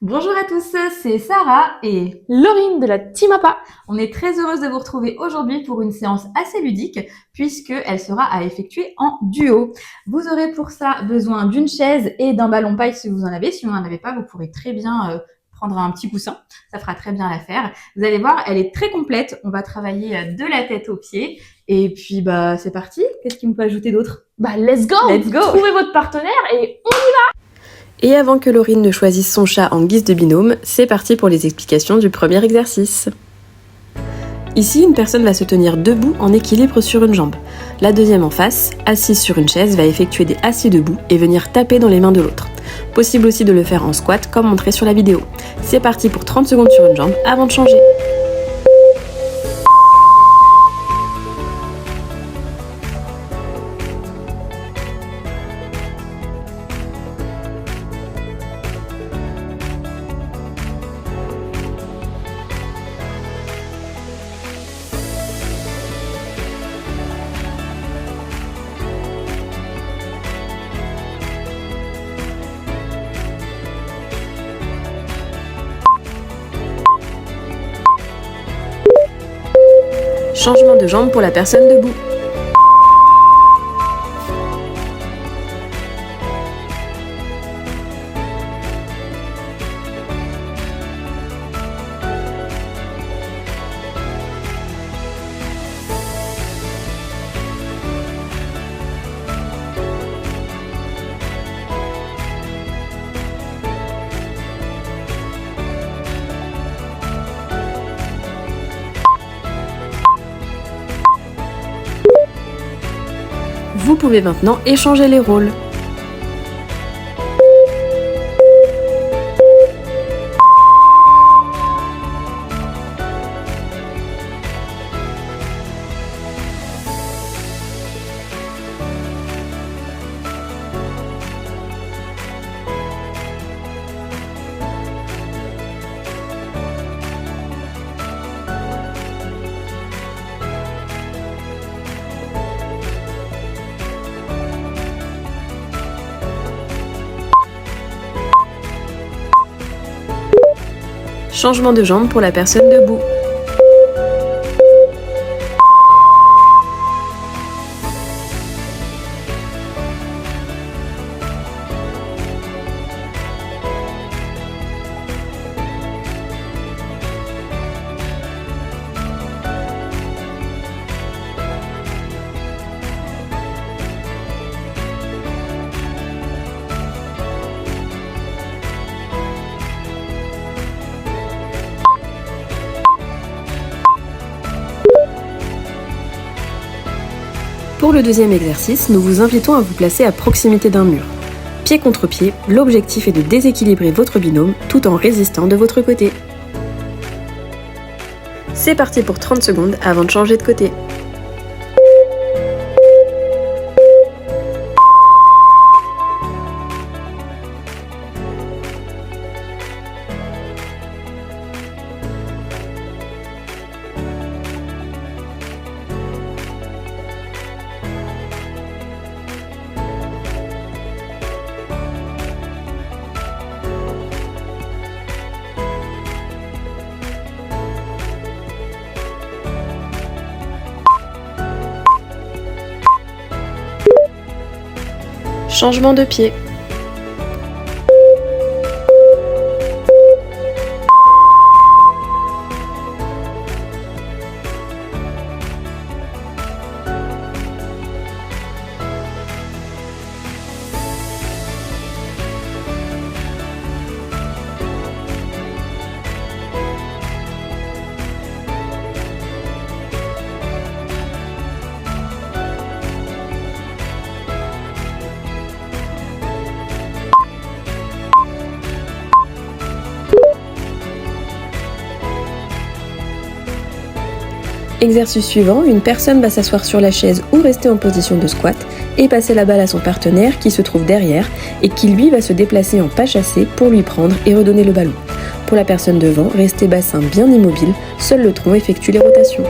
Bonjour à tous, c'est Sarah et Laurine de la Team APA. on est très heureuse de vous retrouver aujourd'hui pour une séance assez ludique puisqu'elle sera à effectuer en duo. Vous aurez pour ça besoin d'une chaise et d'un ballon paille si vous en avez. Si vous n'en avez pas, vous pourrez très bien prendre un petit coussin. Ça fera très bien l'affaire. Vous allez voir, elle est très complète. On va travailler de la tête aux pieds. Et puis, c'est parti. Qu'est-ce qu'il me peut ajouter d'autre? Let's go! Let's go! Trouvez votre partenaire et Et avant que Laurine ne choisisse son chat en guise de binôme, c'est parti pour les explications du premier exercice. Ici, une personne va se tenir debout en équilibre sur une jambe. La deuxième en face, assise sur une chaise, va effectuer des assis debout et venir taper dans les mains de l'autre. Possible aussi de le faire en squat comme montré sur la vidéo. C'est parti pour 30 secondes sur une jambe avant de changer. Changement de jambe pour la personne debout. Vous pouvez maintenant échanger les rôles. Changement de jambe pour la personne debout. Pour le deuxième exercice, nous vous invitons à vous placer à proximité d'un mur. Pied contre pied, l'objectif est de déséquilibrer votre binôme tout en résistant de votre côté. C'est parti pour 30 secondes avant de changer de côté. Changement de pied. Exercice suivant, une personne va s'asseoir sur la chaise ou rester en position de squat et passer la balle à son partenaire qui se trouve derrière et qui lui va se déplacer en pas chassé pour lui prendre et redonner le ballon. Pour la personne devant, restez bassin bien immobile, seul le tronc effectue les rotations.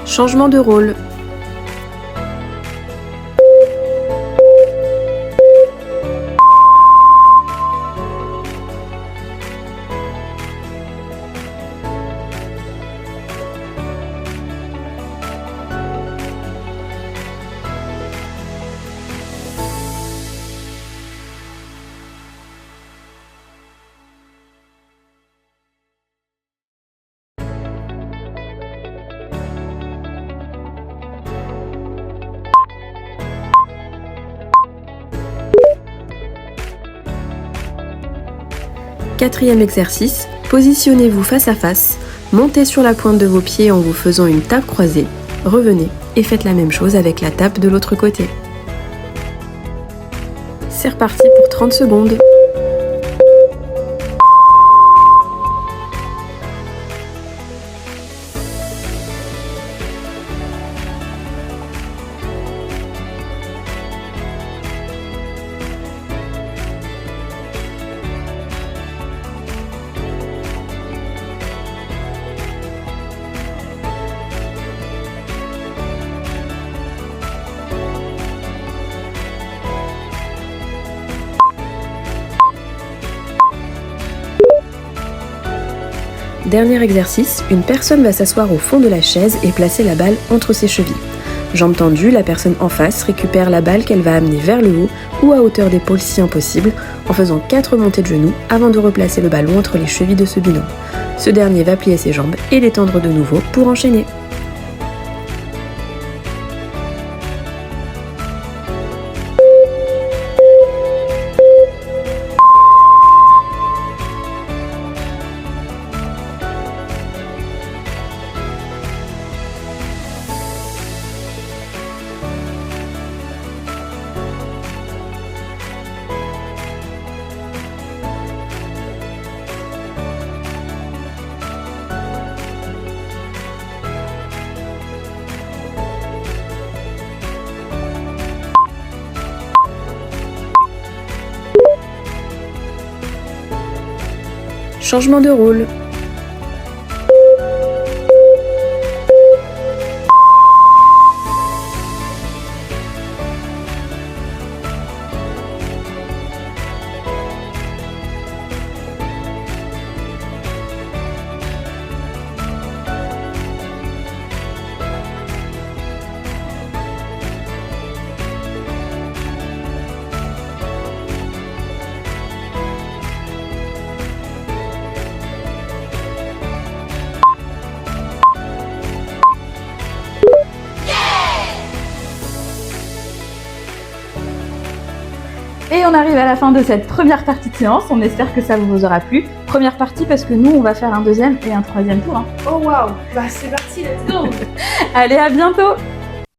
Changement de rôle. Quatrième exercice, positionnez-vous face à face, montez sur la pointe de vos pieds en vous faisant une tape croisée, revenez et faites la même chose avec la tape de l'autre côté. C'est reparti pour 30 secondes. Dernier exercice, une personne va s'asseoir au fond de la chaise et placer la balle entre ses chevilles. Jambes tendues, la personne en face récupère la balle qu'elle va amener vers le haut ou à hauteur d'épaule si impossible, en faisant 4 montées de genoux avant de replacer le ballon entre les chevilles de ce binôme. Ce dernier va plier ses jambes et les tendre de nouveau pour enchaîner. Changement de rôle. Et on arrive à la fin de cette première partie de séance, on espère que ça vous aura plu. Première partie parce que nous on va faire un deuxième et un troisième tour. Oh waouh, bah c'est parti, let's go. Allez, à bientôt.